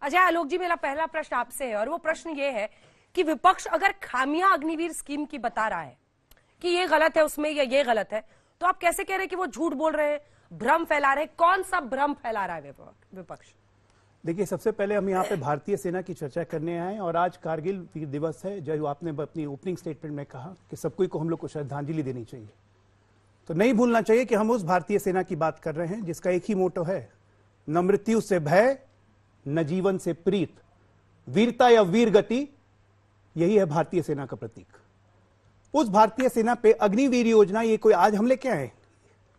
अजय आलोक जी, मेरा पहला प्रश्न आपसे है और वो प्रश्न ये है कि विपक्ष अगर खामियां अग्निवीर स्कीम की बता रहा है कि ये गलत है उसमें या ये गलत है, तो आप कैसे कह रहे हैं कि वो झूठ बोल रहे हैं, भ्रम फैला रहे हैं? कौन सा भ्रम फैला रहा है विपक्ष? देखिए, सबसे पहले हम यहाँ पे भारतीय सेना की चर्चा करने आए और आज कारगिल वीर दिवस है, जो आपने अपनी ओपनिंग स्टेटमेंट में कहा कि सबको को हम लोग को श्रद्धांजलि देनी चाहिए। तो नहीं भूलना चाहिए कि हम उस भारतीय सेना की बात कर रहे हैं जिसका एक ही मोटो है, न मृत्यु से भय, न जीवन से प्रीत, वीरता या वीर गति, यही है भारतीय सेना का प्रतीक। उस भारतीय सेना पे अग्निवीर योजना ये कोई आज हम लेके आए?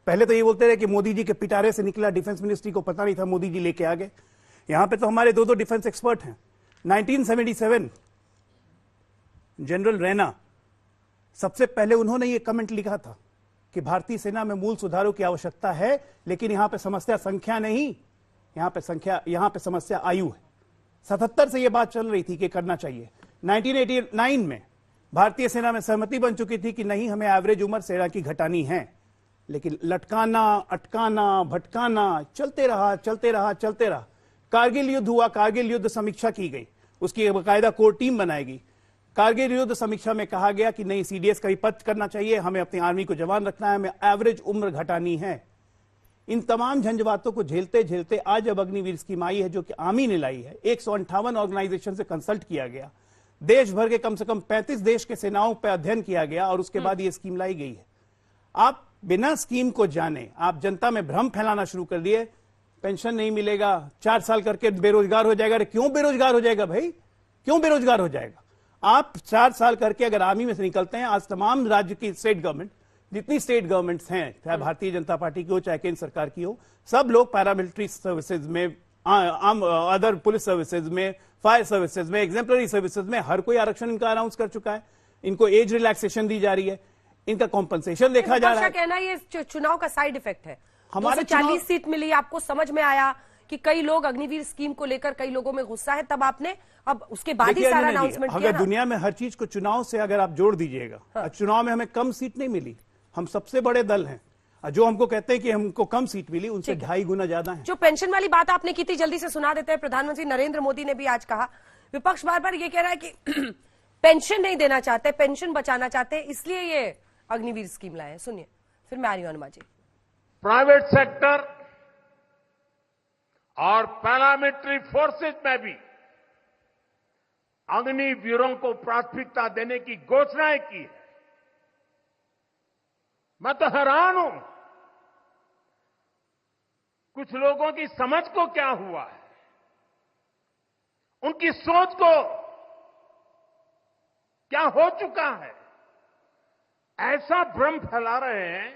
पहले तो ये बोलते रहे कि मोदी जी के पिटारे से निकला, डिफेंस मिनिस्ट्री को पता नहीं था, मोदी जी लेके आ गए। यहां पे तो हमारे दो डिफेंस एक्सपर्ट हैं। 1977 जनरल रैना, सबसे पहले उन्होंने ये कमेंट लिखा था कि भारतीय सेना में मूल सुधारों की आवश्यकता है, लेकिन यहां पे समस्या संख्या नहीं, यहां पे समस्या आयु है। 77 से यह बात चल रही थी कि करना चाहिए। 1989 में भारतीय सेना में सहमति बन चुकी थी कि नहीं, हमें एवरेज उम्र सेना की घटानी है, लेकिन लटकाना, अटकाना, भटकाना चलते रहा। कारगिल युद्ध हुआ, कारगिल युद्ध समीक्षा की गई, उसकी बाकायदा कोर टीम बनाएगी। कारगिल युद्ध समीक्षा में कहा गया कि नहीं, सीडीएस का भी पद करना चाहिए, हमें अपनी आर्मी को जवान रखना है, हमें एवरेज उम्र घटानी है। इन तमाम झंझवातों को झेलते झेलते आज जब अग्निवीर स्कीम आई है, जो कि आर्मी ने लाई है, 158 ऑर्गेनाइजेशन से कंसल्ट किया गया, देश भर के कम से कम 35 देश के सेनाओं पर अध्ययन किया गया और उसके बाद ये स्कीम लाई गई है। आप बिना स्कीम को जाने आप जनता में भ्रम फैलाना शुरू कर दिए, पेंशन नहीं मिलेगा, 4 साल करके बेरोजगार हो जाएगा। अरे क्यों बेरोजगार हो जाएगा भाई, क्यों बेरोजगार हो जाएगा? आप 4 साल करके अगर आर्मी में से निकलते हैं, आज तमाम राज्य की स्टेट गवर्नमेंट, जितनी स्टेट गवर्नमेंट्स हैं, चाहे भारतीय जनता पार्टी की हो चाहे केंद्र सरकार की हो, सब लोग पैरामिलिट्री सर्विसेज में, अदर पुलिस सर्विसेज में, फायर सर्विसेज में, एग्जेम्पलरी सर्विसेज में हर कोई आरक्षण इनका अनाउंस कर चुका है। इनको एज रिलैक्सेशन दी जा रही है, इनका कॉम्पनसेशन देखा जा रहा है। कहना ये चुनाव का साइड इफेक्ट है। हमारे 240 सीट मिली, आपको समझ में आया कि कई लोग अग्निवीर स्कीम को लेकर, कई लोगों में गुस्सा है, तब आपने अब उसके बाद ही सारा अनाउंसमेंट किया। अगर दुनिया में हर चीज को चुनाव से अगर आप जोड़ दीजिएगा, हाँ। चुनाव में हमें कम सीट नहीं मिली, हम सबसे बड़े दल हैं, जो हमको कहते हैं कि हमको कम सीट मिली, उनसे 2.5 गुना ज्यादा है। जो पेंशन वाली बात आपने की थी, जल्दी से सुना देते हैं। प्रधानमंत्री नरेंद्र मोदी ने भी आज कहा, विपक्ष बार बार ये कह रहा है कि पेंशन नहीं देना चाहते, पेंशन बचाना चाहते हैं, इसलिए ये अग्निवीर स्कीम लाए। सुनिए, फिर मैं आ रही हूं अनुमा जी। प्राइवेट सेक्टर और पैरामिलिट्री फोर्सेज में भी अग्निवीरों को प्राथमिकता देने की घोषणाएं की है। मैं तो हैरान हूं, कुछ लोगों की समझ को क्या हुआ है, उनकी सोच को क्या हो चुका है। ऐसा भ्रम फैला रहे हैं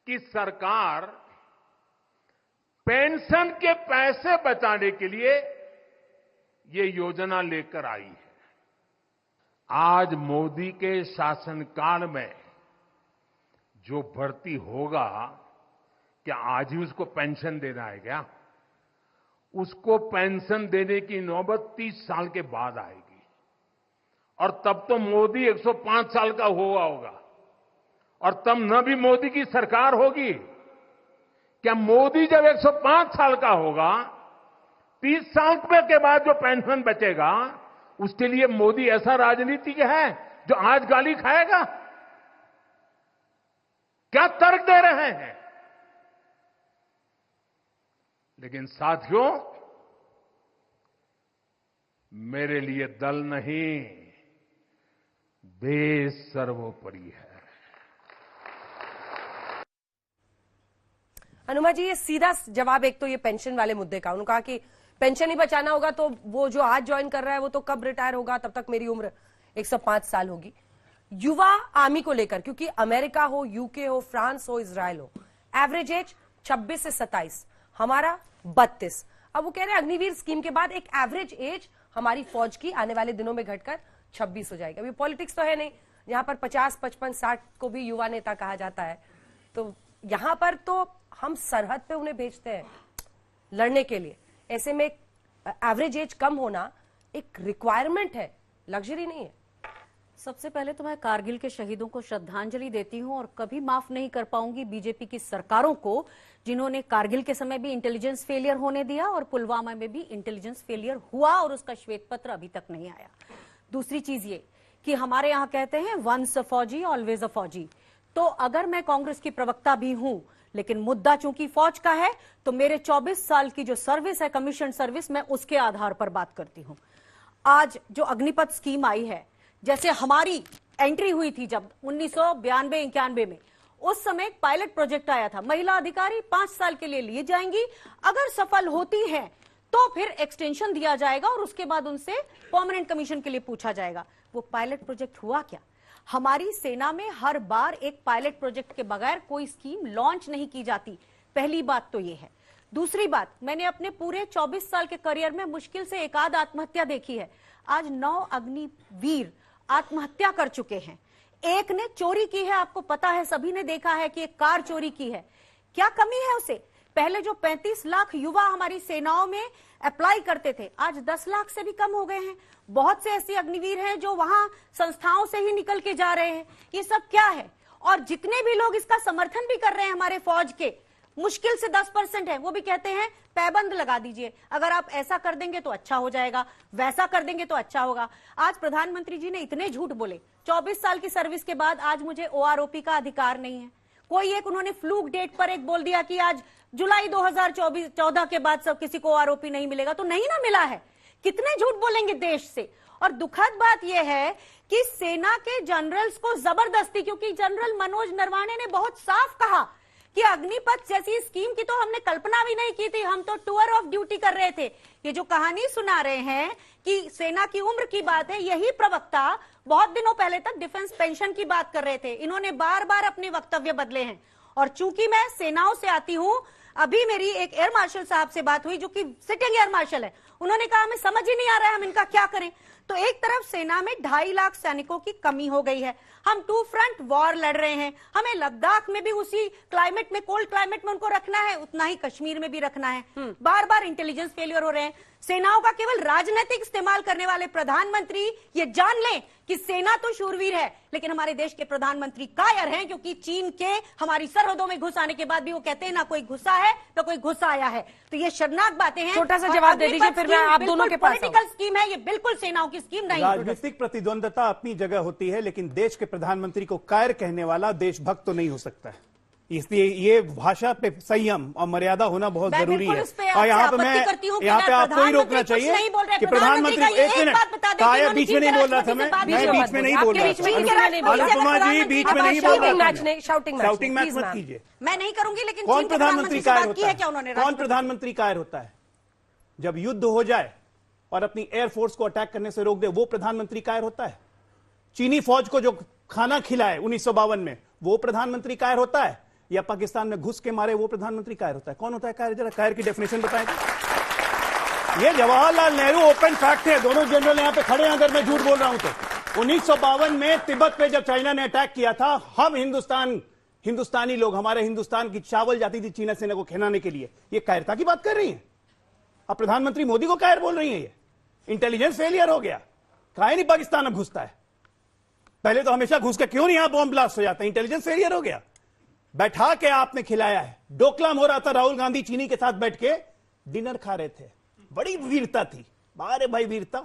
कि सरकार पेंशन के पैसे बचाने के लिए ये योजना लेकर आई है। आज मोदी के शासनकाल में जो भर्ती होगा, क्या आज ही उसको पेंशन देना है क्या? उसको पेंशन देने की नौबत 30 साल के बाद आएगी, और तब तो मोदी 105 साल का हुआ होगा, और तब न भी मोदी की सरकार होगी। क्या मोदी जब 105 साल का होगा, 30 साल के बाद जो पेंशन बचेगा, उसके लिए मोदी ऐसा राजनीतिक है जो आज गाली खाएगा? क्या तर्क दे रहे हैं? लेकिन साथियों, मेरे लिए दल नहीं, देश सर्वोपरि है। अनुमा जी, ये सीधा जवाब एक तो ये पेंशन वाले मुद्दे का, उन्होंने कहा कि पेंशन ही बचाना होगा तो वो जो आज ज्वाइन कर रहा है वो तो कब रिटायर होगा, तब तक मेरी उम्र 105 साल होगी। युवा आर्मी को लेकर, क्योंकि अमेरिका हो, यूके हो, फ्रांस हो, इजराइल हो, एवरेज एज 26 से 27, हमारा 32। अब वो कह रहे हैं अग्निवीर स्कीम के बाद एक एवरेज एज हमारी फौज की आने वाले दिनों में घटकर 26 हो जाएगी। अभी पॉलिटिक्स तो है नहीं, जहां पर 50, 55, 60 को भी युवा नेता कहा जाता है, तो यहां पर तो हम सरहद पे उन्हें भेजते हैं लड़ने के लिए। ऐसे में एवरेज एज कम होना एक रिक्वायरमेंट है, लग्जरी नहीं है। सबसे पहले तो मैं कारगिल के शहीदों को श्रद्धांजलि देती हूं और कभी माफ नहीं कर पाऊंगी बीजेपी की सरकारों को जिन्होंने कारगिल के समय भी इंटेलिजेंस फेलियर होने दिया और पुलवामा में भी इंटेलिजेंस फेलियर हुआ और उसका श्वेत पत्र अभी तक नहीं आया। दूसरी चीज ये कि हमारे यहां कहते हैं वंस अ फौजी ऑलवेज अ फौजी, तो अगर मैं कांग्रेस की प्रवक्ता भी हूं लेकिन मुद्दा चूंकि फौज का है तो मेरे 24 साल की जो सर्विस है, कमीशन सर्विस, मैं उसके आधार पर बात करती हूं। आज जो अग्निपथ स्कीम आई है, जैसे हमारी एंट्री हुई थी जब 1992-91 में, उस समय एक पायलट प्रोजेक्ट आया था, महिला अधिकारी 5 साल के लिए लिए जाएंगी, अगर सफल होती हैं तो फिर एक्सटेंशन दिया जाएगा और उसके बाद उनसे परमानेंट कमीशन के लिए पूछा जाएगा। वो पायलट प्रोजेक्ट हुआ क्या? हमारी सेना में हर बार एक पायलट प्रोजेक्ट के बगैर कोई स्कीम लॉन्च नहीं की जाती। पहली बात तो ये है। दूसरी बात, मैंने अपने पूरे 24 साल के करियर में मुश्किल से एक आध आत्महत्या देखी है। आज 9 अग्निवीर आत्महत्या कर चुके हैं। एक ने चोरी की है, आपको पता है, सभी ने देखा है कि एक कार चोरी की है। क्या कमी है उसे? पहले जो 35 लाख युवा हमारी सेनाओं में अप्लाई करते थे, आज 10 लाख से भी कम हो गए हैं। बहुत से ऐसे अग्निवीर हैं जो वहां संस्थाओं से ही निकल के जा रहे हैं। ये सब क्या है? और जितने भी लोग इसका समर्थन भी कर रहे हैं हमारे फौज के, मुश्किल से 10% है, वो भी कहते हैं पैबंद लगा दीजिए, अगर आप ऐसा कर देंगे तो अच्छा हो जाएगा, वैसा कर देंगे तो अच्छा होगा। आज प्रधानमंत्री जी ने इतने झूठ बोले, 24 साल की सर्विस के बाद आज मुझे OROP का अधिकार नहीं है। कोई एक उन्होंने फ्लूक डेट पर एक बोल दिया कि आज जुलाई 2014 के बाद सब किसी को OROP नहीं मिलेगा, तो नहीं ना मिला है। कितने झूठ बोलेंगे देश से। और दुखद बात यह है कि सेना के जनरल्स को जबरदस्ती, क्योंकि जनरल मनोज नरवाणे ने बहुत साफ कहा कि अग्निपथ जैसी स्कीम की तो हमने कल्पना भी नहीं की थी, हम तो टूर ऑफ ड्यूटी कर रहे थे। ये जो कहानी सुना रहे हैं कि सेना की उम्र की बात है, यही प्रवक्ता बहुत दिनों पहले तक डिफेंस पेंशन की बात कर रहे थे। इन्होंने बार बार अपने वक्तव्य बदले हैं। और चूंकि मैं सेनाओं से आती हूं, अभी मेरी एक एयर मार्शल साहब से बात हुई जो कि सिटिंग एयर मार्शल है, उन्होंने कहा हमें समझ ही नहीं आ रहा है हम इनका क्या करें। तो एक तरफ सेना में 2.5 लाख सैनिकों की कमी हो गई है, हम 2 फ्रंट वॉर लड़ रहे हैं, हमें लद्दाख में भी उसी क्लाइमेट में, कोल्ड क्लाइमेट में उनको रखना है, उतना ही कश्मीर में भी रखना है। बार बार इंटेलिजेंस फेलियर हो रहे हैं। सेनाओं का केवल राजनीतिक इस्तेमाल करने वाले प्रधानमंत्री ये जान लें कि सेना तो शूरवीर है, लेकिन हमारे देश के प्रधानमंत्री कायर हैं, क्योंकि चीन के हमारी सरहदों में घुस आने के बाद भी वो कहते हैं ना कोई घुसा है ना कोई घुस आया है। तो ये शर्मनाक बातें हैं। छोटा सा जवाब दे दीजिए, फिर मैं आप दोनों के पास। पॉलिटिकल स्कीम है ये, बिल्कुल सेनाओं की स्कीम नहीं। राजनीतिक प्रतिद्वंदता अपनी जगह होती है, लेकिन देश के प्रधानमंत्री को कायर कहने वाला देशभक्त तो नहीं हो सकता है। इसलिए ये भाषा पे संयम और मर्यादा होना बहुत जरूरी है। और यहाँ पे यहाँ पे आपको ही रोकना चाहिए कि प्रधानमंत्री, एक मिनट, कायर बीच में नहीं बोल रहा था, मैं बीच में नहीं बोल रहा था। अनुपमा जी बीच में नहीं बोल रहा था। शाउटिंग मैच मत कीजिए। मैं नहीं करूंगी, लेकिन कौन प्रधानमंत्री कायर होता है? कौन प्रधानमंत्री कायर होता है? जब युद्ध हो जाए और अपनी एयरफोर्स को अटैक करने से रोक दे, वो प्रधानमंत्री कायर होता है? चीनी फौज को जो खाना खिलाए 1952 में, वो प्रधानमंत्री कायर होता है? या पाकिस्तान में घुस के मारे, वो प्रधानमंत्री कायर होता है? कौन होता है कायर? जरा कायर की डेफिनेशन बताएं। ये जवाहरलाल नेहरू ओपन फैक्ट है, दोनों जनरल यहां पे खड़े हैं अगर मैं झूठ बोल रहा हूं तो। 1952 में तिब्बत पे जब चाइना ने अटैक किया था, हम हिंदुस्तानी लोग, हमारे हिंदुस्तान की चावल जाती थी चीना सेना को खिलाने के लिए। ये कायरता की बात कर रही है? अब प्रधानमंत्री मोदी को कायर बोल रही है? ये इंटेलिजेंस फेलियर हो गया। काहे नहीं पाकिस्तान अब घुसता है? पहले तो हमेशा घुस के क्यों नहीं यहां बॉम्ब ब्लास्ट हो जाता है? इंटेलिजेंस फेलियर हो गया। बैठा के आपने खिलाया है। डोकलाम हो रहा था, राहुल गांधी चीनी के साथ बैठ के डिनर खा रहे थे, बड़ी वीरता थी। बारे भाई वीरता,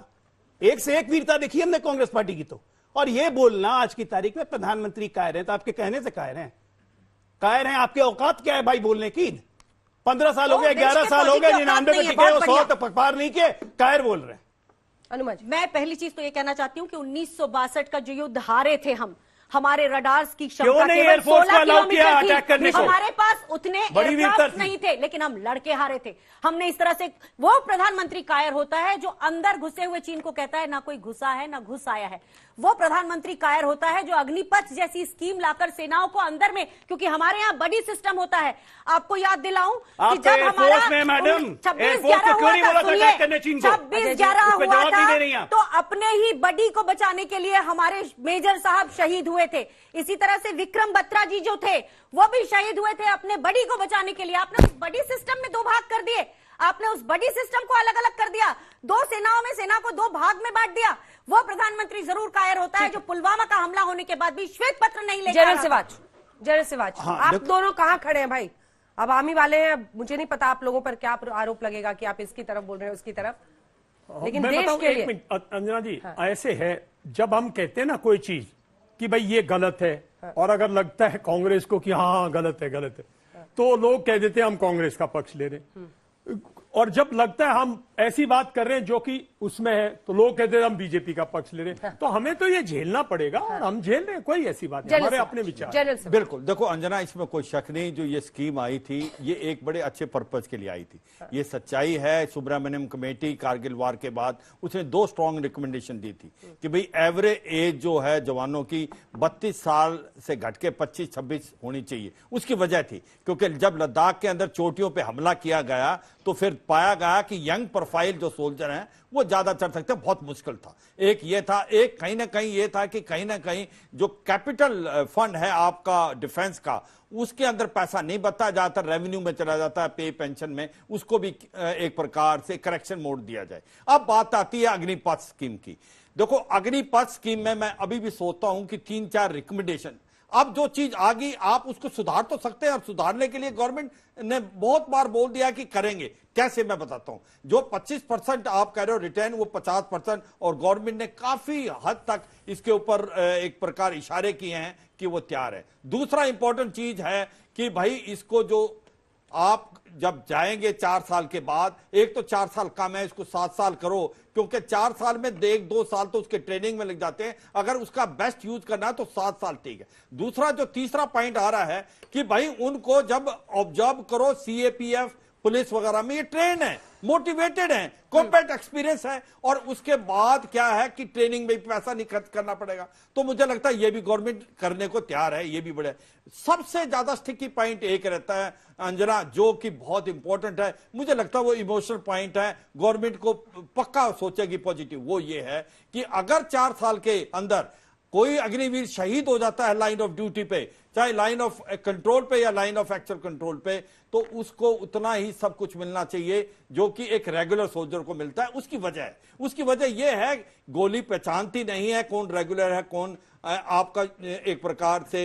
एक से एक वीरता देखी हमने कांग्रेस पार्टी की तो। और यह बोलना आज की तारीख में प्रधानमंत्री कायर हैं, तो आपके कहने से कायर हैं? कायर हैं? आपके औकात क्या है भाई बोलने की? 15 साल हो गए, 11 साल हो गए, 99 पे टिके, 100 तक पार नहीं किए, कायर बोल रहे हैं। अनुमा जी, मैं पहली चीज तो ये कहना चाहती हूँ कि 1962 का जो युद्ध हारे थे हम, हमारे रडार्स की क्षमता केवल 16 किलोमीटर थी, हमारे पास उतने एयरक्राफ्ट नहीं थे, लेकिन हम लड़के हारे थे। हमने इस तरह से, वो प्रधानमंत्री कायर होता है जो अंदर घुसे हुए चीन को कहता है ना कोई घुसा है ना घुस आया है। वो प्रधानमंत्री कायर होता है जो अग्निपथ जैसी स्कीम लाकर सेनाओं को अंदर में, क्योंकि हमारे यहाँ बड़ी सिस्टम होता है। आपको याद दिलाऊं कि जब हमारा 26/11 हुआ था, तो अपने ही बडी को बचाने के लिए हमारे मेजर साहब शहीद हुए थे। इसी तरह से विक्रम बत्रा जी जो थे वो भी शहीद हुए थे अपने बडी को बचाने के लिए। आपने उस बड़ी सिस्टम में 2 भाग कर दिए, आपने उस बड़ी सिस्टम को अलग अलग कर दिया। 2 सेनाओं में से सेना को 2 भाग में बांट दिया, वो प्रधानमंत्री जरूर कायर होता है जो पुलवामा का हमला होने के बाद भी श्वेत पत्र नहीं लेकर जनरल सिवाच, आप दोनों कहाँ खड़े हैं भाई? अब आर्मी वाले हैं, मुझे नहीं पता आप लोगों पर क्या आरोप लगेगा कि आप इसकी तरफ बोल रहे हैं उसकी तरफ, लेकिन देश के लिए अंजना जी ऐसे है, जब हम कहते हैं ना कोई चीज कि भाई ये गलत है, और अगर लगता है कांग्रेस को कि हाँ गलत है तो लोग कह देते हैं हम कांग्रेस का पक्ष ले रहे हैं, और जब लगता है हम ऐसी बात कर रहे हैं जो कि उसमें है तो लोग कहते हैं हम बीजेपी का पक्ष ले रहे हैं। तो हमें तो ये झेलना पड़ेगा, और हम झेल रहे हैं, कोई ऐसी बात नहीं, हमारे अपने विचार। बिल्कुल, देखो अंजना, इसमें कोई शक नहीं, जो ये स्कीम आई थी ये एक बड़े अच्छे पर्पज के लिए आई थी। ये सच्चाई है, सुब्रमण्यम कमेटी कारगिल वार के बाद उसने 2 स्ट्रॉन्ग रिकमेंडेशन दी थी कि भाई एवरेज एज जो है जवानों की 32 साल से घट के 25-26 होनी चाहिए। उसकी वजह थी क्योंकि जब लद्दाख के अंदर चोटियों पर हमला किया गया तो फिर पाया गया कि यंग प्रोफाइल जो सोल्जर हैं वो ज्यादा चढ़ सकते, बहुत मुश्किल था। एक ये था, एक कहीं ना कहीं ये था कि कहीं ना कहीं जो कैपिटल फंड है आपका डिफेंस का, उसके अंदर पैसा नहीं बचता, ज्यादातर रेवेन्यू में चला जाता है, पे पेंशन में, उसको भी एक प्रकार से करेक्शन मोड दिया जाए। अब बात आती है अग्निपथ स्कीम की। देखो अग्निपथ स्कीम में मैं अभी भी सोचता हूं कि 3-4 रिकमेंडेशन, अब जो चीज आ गई आप उसको सुधार तो सकते हैं, और सुधारने के लिए गवर्नमेंट ने बहुत बार बोल दिया कि करेंगे। कैसे, मैं बताता हूं। जो 25% आप कह रहे हो रिटर्न, वो 50%, और गवर्नमेंट ने काफी हद तक इसके ऊपर एक प्रकार इशारे किए हैं कि वो तैयार है। दूसरा इंपॉर्टेंट चीज है कि भाई इसको जो आप जब जाएंगे 4 साल के बाद, एक तो 4 साल कम है, इसको 7 साल करो, क्योंकि 4 साल में 1-2 साल तो उसके ट्रेनिंग में लग जाते हैं, अगर उसका बेस्ट यूज करना है तो 7 साल ठीक है। दूसरा जो तीसरा पॉइंट आ रहा है कि भाई उनको जब ऑब्जर्व करो, सीएपीएफ पुलिस वगैरह में ये ट्रेन है, मोटिवेटेड है, कॉम्बैट एक्सपीरियंस है, और उसके बाद क्या है कि ट्रेनिंग में पैसा नहीं खर्च करना पड़ेगा। तो मुझे लगता है ये भी गवर्नमेंट करने को तैयार है, ये भी बड़े। सबसे ज्यादा स्टिकी पॉइंट एक रहता है अंजना, जो कि बहुत इंपॉर्टेंट है, मुझे लगता है वो इमोशनल पॉइंट है, गवर्नमेंट को पक्का सोचेगी पॉजिटिव। वो ये है कि अगर 4 साल के अंदर कोई अग्निवीर शहीद हो जाता है लाइन ऑफ ड्यूटी पे, चाहे लाइन ऑफ कंट्रोल पे या लाइन ऑफ एक्चुअल कंट्रोल पे, तो उसको उतना ही सब कुछ मिलना चाहिए जो कि एक रेगुलर सोल्जर को मिलता है। उसकी वजह यह है गोली पहचानती नहीं है कौन रेगुलर है कौन आपका एक प्रकार से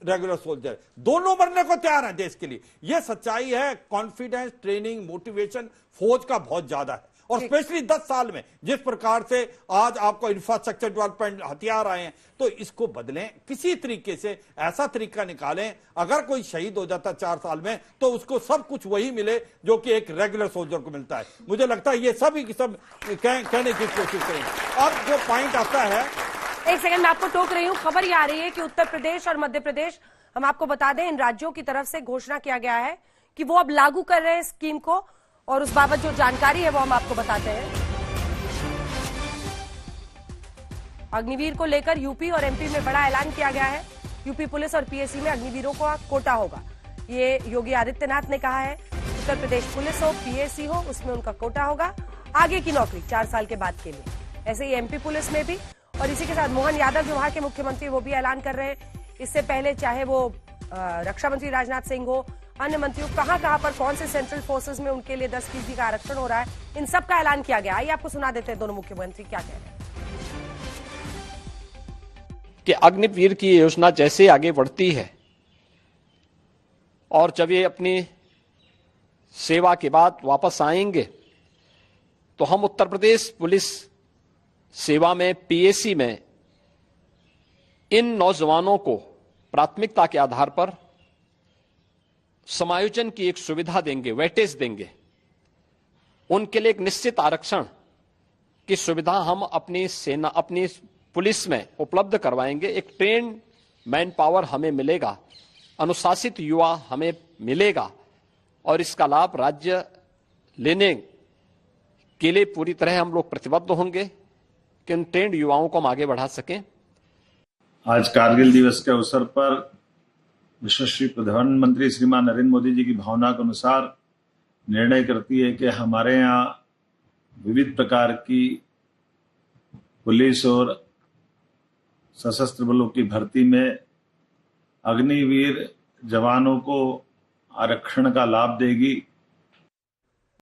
रेगुलर सोल्जर, दोनों मरने को तैयार है देश के लिए। यह सच्चाई है। कॉन्फिडेंस, ट्रेनिंग, मोटिवेशन फौज का बहुत ज्यादा है, और स्पेशली 10 साल में जिस प्रकार से आज आपको इंफ्रास्ट्रक्चर डेवलपमेंट हथियार आए हैं, तो इसको बदलें, किसी तरीके से ऐसा तरीका निकालें, अगर कोई शहीद हो जाता 4 साल में तो उसको सब कुछ वही मिले जो कि एक रेगुलर सोल्जर को मिलता है। मुझे लगता है ये सभी की सब कहने की कोशिश करेंगे। अब जो पॉइंट आता है, एक सेकंड मैं आपको टोक रही हूं, खबर ये आ रही है कि उत्तर प्रदेश और मध्य प्रदेश, हम आपको बता दें, इन राज्यों की तरफ से घोषणा किया गया है कि वो अब लागू कर रहे हैं स्कीम को, और उस बाबत जो जानकारी है वो हम आपको बताते हैं। अग्निवीर को लेकर यूपी और एमपी में बड़ा ऐलान किया गया है। यूपी पुलिस और पीएसी में अग्निवीरों का कोटा होगा, ये योगी आदित्यनाथ ने कहा है। उत्तर प्रदेश पुलिस हो, पीएसी हो, उसमें उनका कोटा होगा, आगे की नौकरी 4 साल के बाद के लिए। ऐसे ही एमपी पुलिस में भी, और इसी के साथ मोहन यादव जो वहां के मुख्यमंत्री, वो भी ऐलान कर रहे हैं। इससे पहले चाहे वो रक्षा मंत्री राजनाथ सिंह हो, अन्य मंत्रियों, कहां पर कौन से सेंट्रल फोर्सेस में उनके लिए 10% का आरक्षण हो रहा है, इन सब का ऐलान किया गया। आइए आपको सुना देते हैं दोनों मुख्यमंत्री क्या कह रहे हैं। कि अग्निवीर की योजना जैसे आगे बढ़ती है और जब ये अपनी सेवा के बाद वापस आएंगे, तो हम उत्तर प्रदेश पुलिस सेवा में, पीएसी में इन नौजवानों को प्राथमिकता के आधार पर समायोजन की एक सुविधा देंगे, वेटेज देंगे। उनके लिए एक निश्चित आरक्षण की सुविधा हम अपनी सेना, अपनी पुलिस में उपलब्ध करवाएंगे। एक ट्रेन मैन पावर हमें मिलेगा, अनुशासित युवा हमें मिलेगा, और इसका लाभ राज्य लेने के लिए पूरी तरह हम लोग प्रतिबद्ध होंगे कि उन ट्रेंड युवाओं को हम आगे बढ़ा सकें। आज कारगिल दिवस के अवसर पर विश्वश्री प्रधानमंत्री श्रीमान नरेंद्र मोदी जी की भावना के अनुसार निर्णय करती है कि हमारे यहाँ विविध प्रकार की पुलिस और सशस्त्र बलों की भर्ती में अग्निवीर जवानों को आरक्षण का लाभ देगी।